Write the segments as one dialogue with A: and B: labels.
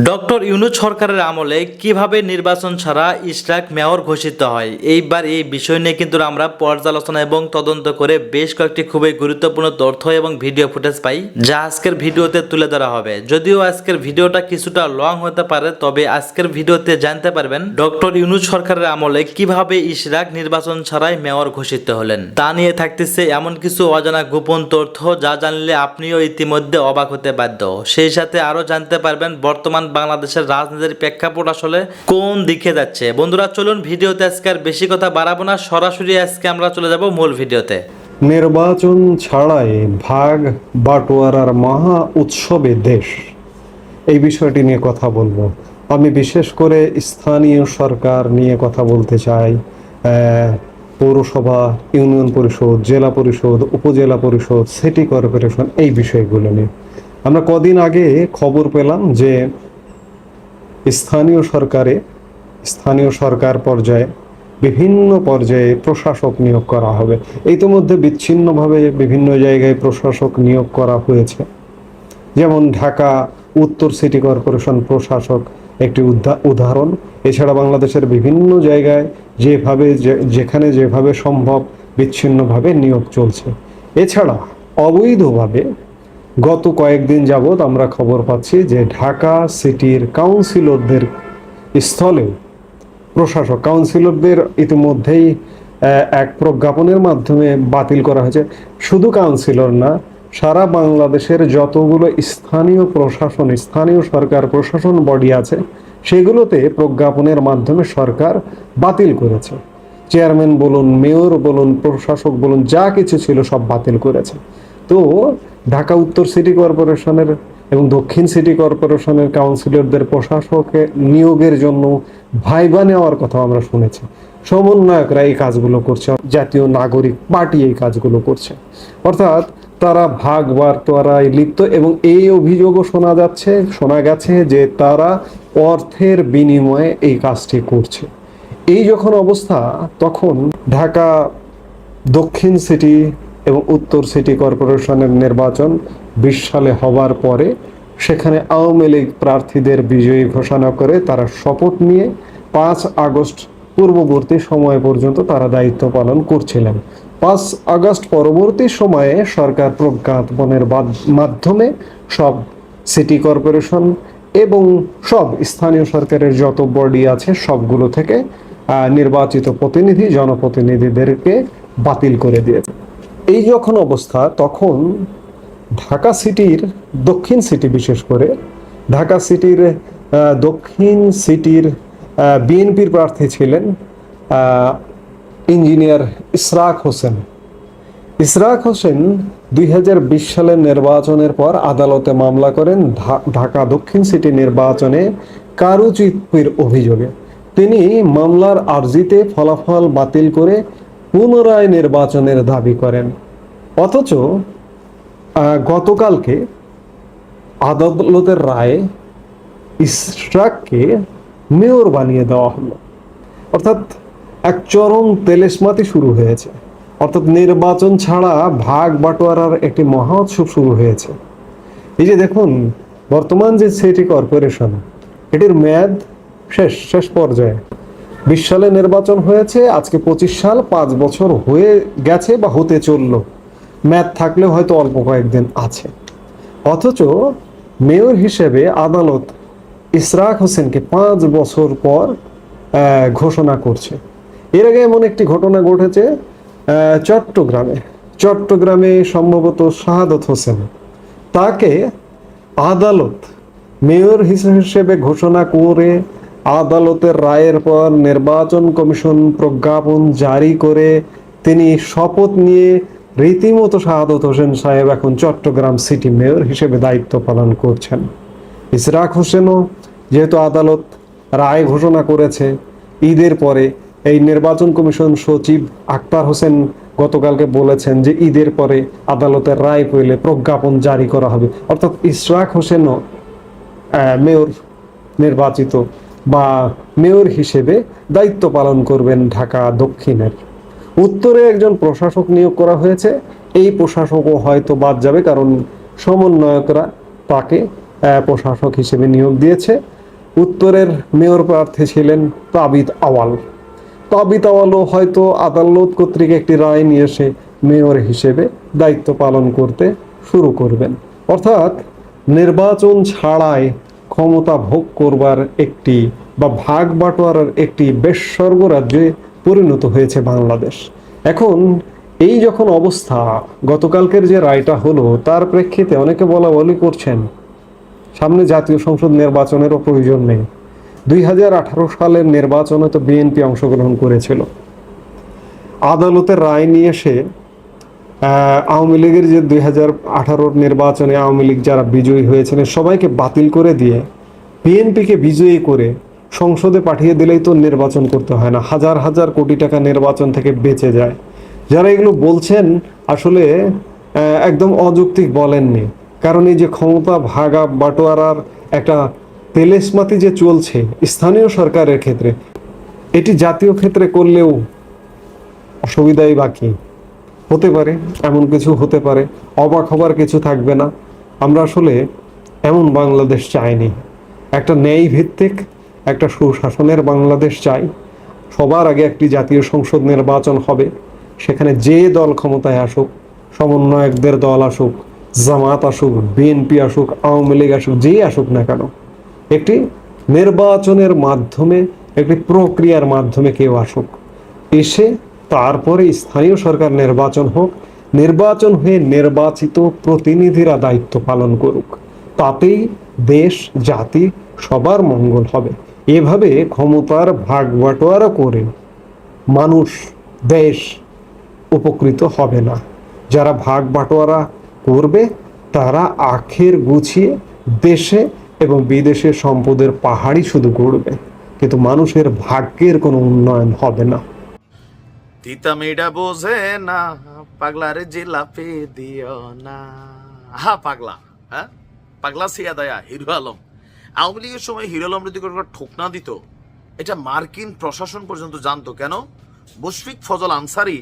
A: Doctor Yunus সরকারের আমলে কিভাবে নির্বাচন ছাড়া ইশরাক মেয়র ঘোষিত হয়, এইবার এই বিষয় নিয়ে কিন্তু আমরা পর্যালোচনা এবং তদন্ত করে বেশ কয়েকটি খুবই গুরুত্বপূর্ণ তথ্য এবং ভিডিও ফুটেজ পাই, যা আজকের ভিডিওতে তুলে ধরা হবে। যদিও আজকের ভিডিওটা কিছুটা লং হতে পারে, তবে আজকের ভিডিওতে জানতে পারবেন ডক্টর ইউনূস সরকারের আমলে কিভাবে ইশরাক নির্বাচন ছাড়াই মেয়র ঘোষিত হলেন। তা নিয়ে থাকতেছে এমন কিছু অজানা গোপন তথ্য যা জানলে আপনিও ইতিমধ্যে অবাক হতে বাধ্য। সেই সাথে আরো জানতে পারবেন বর্তমান বাংলাদেশের রাজনীতির প্রেক্ষাপট আসলে কোন দিকে যাচ্ছে। বন্ধুরা চলুন ভিডিওতে আজকে আর বেশি কথা বাড়াবো না, সরাসরি আজকে আমরা চলে যাব মূল ভিডিওতে।
B: নির্বাচন ছাড়াই ভাগ বাটোয়ারার মহা উৎসবে দেশ, এই বিষয়টি নিয়ে কথা বলবো। আমি বিশেষ করে স্থানীয় সরকার নিয়ে কথা বলতে চাই। পৌরসভা, ইউনিয়ন পরিষদ, জেলা পরিষদ, উপজেলা পরিষদ, সিটি কর্পোরেশন, এই বিষয়গুলো নিয়ে আমরা কদিন আগে খবর পেলাম যে স্থানীয় সরকার পর্যায়ে বিভিন্ন পর্যায়ে প্রশাসক নিয়োগ করা হবে। ইতিমধ্যে বিচ্ছিন্নভাবে বিভিন্ন জায়গায় প্রশাসক নিয়োগ করা হয়েছে। যেমন ঢাকা উত্তর সিটি কর্পোরেশন প্রশাসক একটি উদাহরণ। এছাড়া বাংলাদেশের বিভিন্ন জায়গায় যেখানে যেভাবে সম্ভব বিচ্ছিন্নভাবে নিয়োগ চলছে। এছাড়া অবৈধভাবে গত কয়েকদিন যাবৎ আমরা খবর পাচ্ছি যে ঢাকা সিটির কাউন্সিলরদের স্থলেও প্রশাসক, কাউন্সিলরদের ইতিমধ্যেই এক প্রজ্ঞাপনের মাধ্যমে বাতিল করা হয়েছে। শুধু কাউন্সিলর না, সারা বাংলাদেশের যতগুলো স্থানীয় সরকার প্রশাসন বডি আছে সেগুলোতে প্রজ্ঞাপনের মাধ্যমে সরকার বাতিল করেছে। চেয়ারম্যান বলুন, মেয়র বলুন, প্রশাসক বলুন, যা কিছু ছিল সব বাতিল করেছে। তো ঢাকা উত্তর সিটি কর্পোরেশনের এবং দক্ষিণ সিটি কর্পোরেশনের কাউন্সিলরদের প্রশাসকে নিয়োগের জন্য ভাইবা নেওয়ার কথা আমরা শুনেছি। সমন্বয়করা এই কাজগুলো করছে, জাতীয় নাগরিক পার্টি এই কাজগুলো করছে, অর্থাৎ তারা ভাগ বাটোয়ারায় লিপ্ত। এবং এই অভিযোগও শোনা গেছে যে তারা অর্থের বিনিময়ে এই কাজটি করছে। এই যখন অবস্থা, তখন ঢাকা দক্ষিণ সিটি এবং উত্তর সিটি কর্পোরেশনের নির্বাচন 20 সালে হবার পরে সেখানে আওয়ামী লীগ প্রার্থীদের বিজয়ী ঘোষণা করে তারা শপথ নিয়ে 5 আগস্ট পূর্ববর্তী সময় পর্যন্ত তারা দায়িত্ব পালন করছিলেন। 5 আগস্ট পরবর্তী সময়ে সরকার প্রজ্ঞাপনের মাধ্যমে সব সিটি কর্পোরেশন এবং সব স্থানীয় সরকারের যত বডি আছে সবগুলো থেকে নির্বাচিত জনপ্রতিনিধিদেরকে বাতিল করে দিয়েছে। এই যখন অবস্থা, তখন ঢাকা সিটির দক্ষিণ সিটি, বিশেষ করে ঢাকা সিটির দক্ষিণ সিটির বিএনপির প্রার্থী ছিলেন ইঞ্জিনিয়ার ইশরাক হোসেন 2020 সালের নির্বাচনের পর আদালতে মামলা করেন ঢাকা দক্ষিণ সিটি নির্বাচনে কারুচিতির অভিযোগে। তিনি মামলার আর্জিতে ফলাফল বাতিল করে পুনরায় নির্বাচনের দাবি করেন। অথচ গতকালকে আদালতের রায়ে ইশরাককে মেয়র বানিয়ে দেওয়া হলো। অর্থাৎ এক চরম তেলেসমাতি শুরু হয়েছে। অর্থাৎ নির্বাচন ছাড়া ভাগ বাটোয়ারার একটি মহা উৎসব শুরু হয়েছে। এই যে দেখুন, বর্তমান যে সিটি কর্পোরেশন, এটির মেয়াদ শেষ পর্যায়ে। 20 সালে নির্বাচন হয়েছে, আজকে 25 সাল, 5 বছর হয়ে গেছে বা হতে চলল। মেয়াদ থাকলে হয়তো অল্প কয়েকদিন আছে। অথচ মেয়র হিসেবে আদালত ইশরাক হোসেনকে 5 বছর পর ঘোষণা করছে। এর আগে এমন একটি ঘটনা ঘটেছে চট্টগ্রামে সম্ভবত শাহাদত হোসেন, তাকে আদালত মেয়র হিসেবে ঘোষণা করে আদালতের রায়ের পর নির্বাচন কমিশন প্রজ্ঞাপন জারি করে তিনি শপথ নিয়ে রীতিমতো শাহাদত হোসেন সাহেব এখন চট্টগ্রাম সিটি মেয়র হিসেবে দায়িত্ব পালন করছেন। ইশরাক হোসেনও যেহেতু আদালত রায় ঘোষণা করেছে, ঈদের পরে এই নির্বাচন কমিশন সচিব আক্তার হোসেন গতকালকে বলেছেন যে ঈদের পরে আদালতের রায় পেলে প্রজ্ঞাপন জারি করা হবে। অর্থাৎ ইশরাক হোসেনও মেয়র নির্বাচিত বা মেয়র হিসেবে দায়িত্ব পালন করবেন ঢাকা দক্ষিণের। উত্তরে একজন প্রশাসক নিয়োগ করা হয়েছে, এই প্রশাসকও হয়তো বাদ যাবে, কারণ সমন্বয়করা তাকে প্রশাসক হিসেবে নিয়োগ দিয়েছে। উত্তরের মেয়র প্রার্থী ছিলেন তাবিত আওয়াল। তাবিত আওয়ালও হয়তো আদালত কর্তৃক একটি রায় নিয়ে এসে মেয়র হিসেবে দায়িত্ব পালন করতে শুরু করবেন। অর্থাৎ নির্বাচন ছাড়াই ক্ষমতা ভোগ করবার একটি বা ভাগ বাটোয়ারার একটি বেশস্বর্গ রাজ্যে পরিণত হয়েছে বাংলাদেশ। এখন এই যখন অবস্থা, গতকালকের যে রায়টা হলো তার প্রেক্ষিতে অনেকে বলা বলি করছেন সামনে জাতীয় সংসদ নির্বাচনেরও প্রয়োজন নেই। 2018 সালের নির্বাচনে তো বিএনপি অংশগ্রহণ করেছিল। আদালতের রায় নিয়ে এসে আওয়ামী লীগের যে 2018 নির্বাচনে আওয়ামী লীগ যারা বিজয়ী হয়েছিলেন সবাইকে বাতিল করে দিয়ে বিএনপিকে বিজয়ী করে সংসদে পাঠিয়ে দিলেই তো নির্বাচন করতে হয় না, হাজার হাজার কোটি টাকা নির্বাচন থেকে বেঁচে যায়। যারা এগুলো বলছেন আসলে একদম অযৌক্তিক বলেননি, কারণ এই যে ক্ষমতা ভাগা বাটোয়ারার একটা তেলেসমাতি যে চলছে স্থানীয় সরকারের ক্ষেত্রে, এটি জাতীয় ক্ষেত্রে করলেও অসুবিধাই বাকি হতে পারে, এমন কিছু হতে পারে, অবাক হবার কিছু থাকবে না। আমরা আসলে এমন বাংলাদেশ চাইনি, একটা ন্যায় ভিত্তিক একটা সুশাসনের বাংলাদেশ চাই। সবার আগে একটি জাতীয় সংসদ নির্বাচন হবে, সেখানে যে দল ক্ষমতায় আসুক, সমন্বয়কদের দল আসুক, জামাত আসুক, বিএনপি আসুক, আওয়ামী লীগ আসুক, যেই আসুক না কেন, একটি নির্বাচনের মাধ্যমে, একটি প্রক্রিয়ার মাধ্যমে কেউ আসুক, এসে তারপরে স্থানীয় সরকার নির্বাচন হোক, নির্বাচন হয়ে নির্বাচিত প্রতিনিধিরা দায়িত্ব পালন করুক, তাতেই দেশ জাতি সবার মঙ্গল হবে। এভাবে ক্ষমতার ভাগ বাটোয়ারা করে মানুষ দেশ উপকৃত হবে না। যারা ভাগ বাটোয়ারা করবে তারা আখের গুছিয়ে দেশে এবং বিদেশে সম্পদের পাহাড়ই শুধু গড়বে, কিন্তু মানুষের ভাগ্যের কোনো উন্নয়ন হবে না।
C: তিতা মেয়েটা বোঝে না, পাগলারে জিলাপি দিও না। হা পাগলা, হ্যাঁ পাগলা সিয়া দয়া হিরো আলম। আওয়ামী লীগের সময় হিরো আলম যদি কোনো ঠোকনা দিত, এটা মার্কিন প্রশাসন পর্যন্ত জানতো। কেন? মুশফিক ফজল আনসারি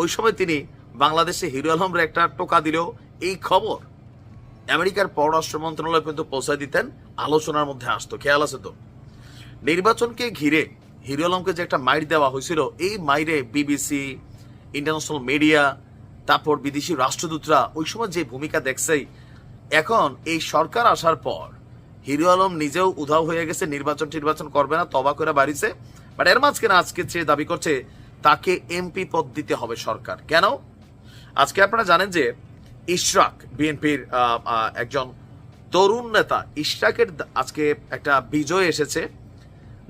C: ওই সময় তিনি বাংলাদেশে হিরো আলমরে একটা টোকা দিলেও এই খবর আমেরিকার পররাষ্ট্র মন্ত্রণালয় পর্যন্ত পৌঁছায় দিতেন, আলোচনার মধ্যে আসতো। খেয়াল আছে তো? নির্বাচনকে ঘিরে হিরো আলমকে যে একটা মাইর দেওয়া হয়েছিল, এই মাইরে বিবিসি, ইন্টারন্যাশনাল মিডিয়া, তারপর বিদেশি রাষ্ট্রদূতরা ওই সময় যে ভূমিকা দেখছেই। এখন এই সরকার আসার পর হিরো আলম নিজেও উধাও হয়ে গেছে, নির্বাচন করবে না, তবা করে বাড়িছে। বাট এর মাঝখানে আজকে চেয়ে দাবি করছে তাকে এমপি পদ দিতে হবে সরকার। কেন? আজকে আপনারা জানেন যে ইশরাক, বিএনপির একজন তরুণ নেতা, ইশরাকের আজকে একটা বিজয় এসেছে।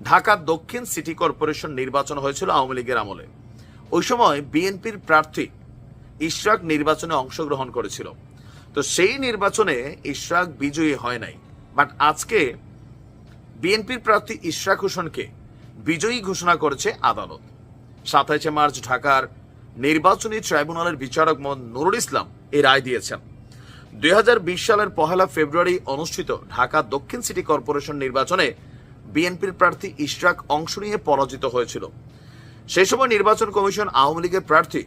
C: ঢাকা দক্ষিণ সিটি কর্পোরেশন নির্বাচন হয়েছিল আওয়ামী লীগের আমলে। ওই সময় বিএনপির প্রার্থী ইশরাক নির্বাচনে অংশগ্রহণ করেছিল। তো সেই নির্বাচনে ইশরাক বিজয়ী হয় নাই। বাট আজকে বিএনপির প্রার্থী ইশরাক হোসেনকে বিজয়ী ঘোষণা করেছে আদালত। 27 মার্চ ঢাকার নির্বাচনী ট্রাইব্যুনালের বিচারক মোহাম্মদ নুরুল ইসলাম এই রায় দিয়েছেন। 2020 সালের 1 ফেব্রুয়ারি অনুষ্ঠিত ঢাকা দক্ষিণ সিটি কর্পোরেশন নির্বাচনে বিএনপির প্রার্থী ইশরাক অংশ নিয়ে পরাজিত হয়েছিল। সেই সময় নির্বাচন কমিশন আওয়ামী লীগের প্রার্থী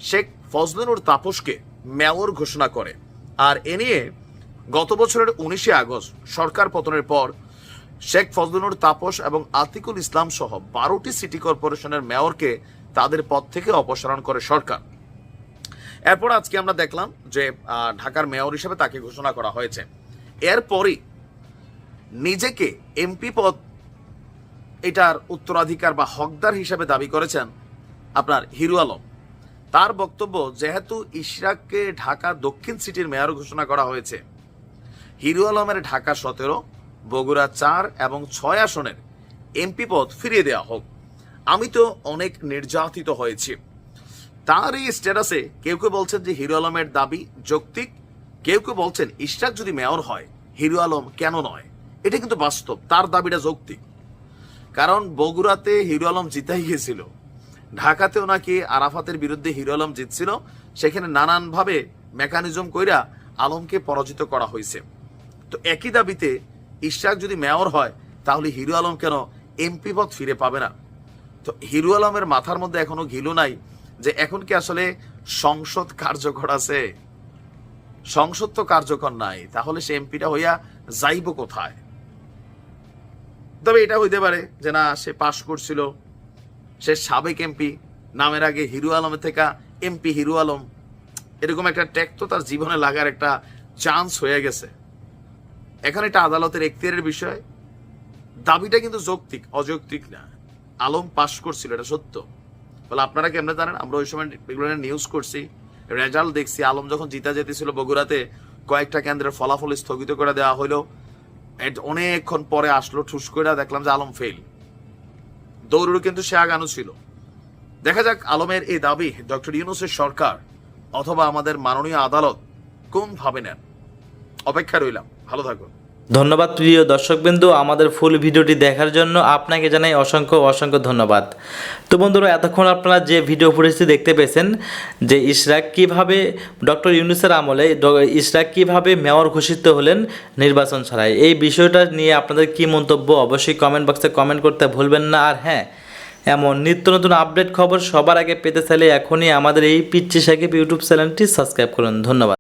C: শেখ ফজলুনুর তাপসকে মেয়র ঘোষণা করে। আর এ নিয়ে গত বছরের 19 আগস্ট সরকার পতনের পর শেখ ফজলুনুর তাপস এবং আতিকুল ইসলাম সহ 12টি সিটি কর্পোরেশনের মেয়রকে তাদের পদ থেকে অপসারণ করে সরকার। এরপর আজকে আমরা দেখলাম যে ঢাকার মেয়র হিসেবে তাকে ঘোষণা করা হয়েছে। এরপরই নিজেকে এমপি পদ এটার উত্তরাধিকার বা হকদার হিসেবে দাবি করেছেন আপনার হিরো আলম। তার বক্তব্য, যেহেতু ইশরাককে ঢাকা দক্ষিণ সিটির মেয়র ঘোষণা করা হয়েছে, হিরো আলমের ঢাকা 17, বগুড়া 4 এবং 6 আসনের এমপি পদ ফিরিয়ে দেওয়া হোক। আমি তো অনেক নির্যাতিত হয়েছি। তার এই স্ট্যাটাসে কেউ কেউ বলছেন যে হিরো আলমের দাবি যৌক্তিক, কেউ কেউ বলছেন ইশরাক যদি মেয়র হয় হিরো আলম কেন নয়। এটা কিন্তু বাস্তব, তার দাবিটা যৌক্তিক। কারণ বগুড়াতে হিরো আলম জিতাই গিয়েছিল, ঢাকাতেও নাকি আরাফাতের বিরুদ্ধে হিরো আলম জিতছিল, সেখানে নানানভাবে মেকানিজম কইরা আলমকে পরাজিত করা হয়েছে। তো একই দাবিতে ইশরাক যদি মেয়র হয় তাহলে হিরো আলম কেন এমপি পদ ফিরে পাবে না? তো হিরো আলমের মাথার মধ্যে এখনো ঘিলু নাই যে এখন কি আসলে সংসদ কার্যকর আছে? সংসদ তো কার্যকর নাই, তাহলে সে এমপিটা হইয়া যাইব কোথায়? তবে এটা হইতে পারে যে না, সে পাশ করছিল, সে সাবেক এমপি, নামের আগে হিরো আলমের থেকে এমপি হিরো আলম, এরকম একটা ট্যাগ তো তার জীবনে লাগার একটা চান্স হয়ে গেছে। এখন এটা আদালতের এখতিয়ারের বিষয়। দাবিটা কিন্তু যৌক্তিক, অযৌক্তিক না। আলম পাশ করছিল, এটা সত্য। বলে আপনারা কেমনে জানেন? আমরা ওই সময় এগুলো নিউজ করছি, রেজাল্ট দেখছি। আলম যখন জিতা যেতেছিল বগুড়াতে, কয়েকটা কেন্দ্রের ফলাফল স্থগিত করে দেওয়া হলো। অনেকক্ষণ পরে আসলো, ঠুস করে দেখলাম যে আলম ফেল। দৌড়ুড়ো কিন্তু সে আগানো ছিল। দেখা যাক আলমের এই দাবি ডক্টর ইউনূসের সরকার অথবা আমাদের মাননীয় আদালত কোন ভাবে নেন। অপেক্ষা রইলাম। ভালো থাকুন।
A: ধন্যবাদ প্রিয় দর্শকবৃন্দ, আমাদের ফুল ভিডিওটি দেখার জন্য আপনাকে জানাই অসংখ্য অসংখ্য ধন্যবাদ। তো বন্ধুরা, এতক্ষণ আপনারা যে ভিডিও ফুটেজটি দেখতে পেয়েছেন যে ইশরাক কিভাবে ডক্টর ইউনূসের আমলে ইশরাক কিভাবে মেয়র ঘোষিত হলেন নির্বাচন ছাড়াই, এই বিষয়টা নিয়ে আপনাদের কি মন্তব্য অবশ্যই কমেন্ট বক্সে কমেন্ট করতে ভুলবেন না। আর হ্যাঁ, এমন নিত্য নতুন আপডেট খবর সবার আগে পেতে চাইলে এখনই আমাদের এই পিচ্চি সাকিব ইউটিউব চ্যানেলটি সাবস্ক্রাইব করুন। ধন্যবাদ।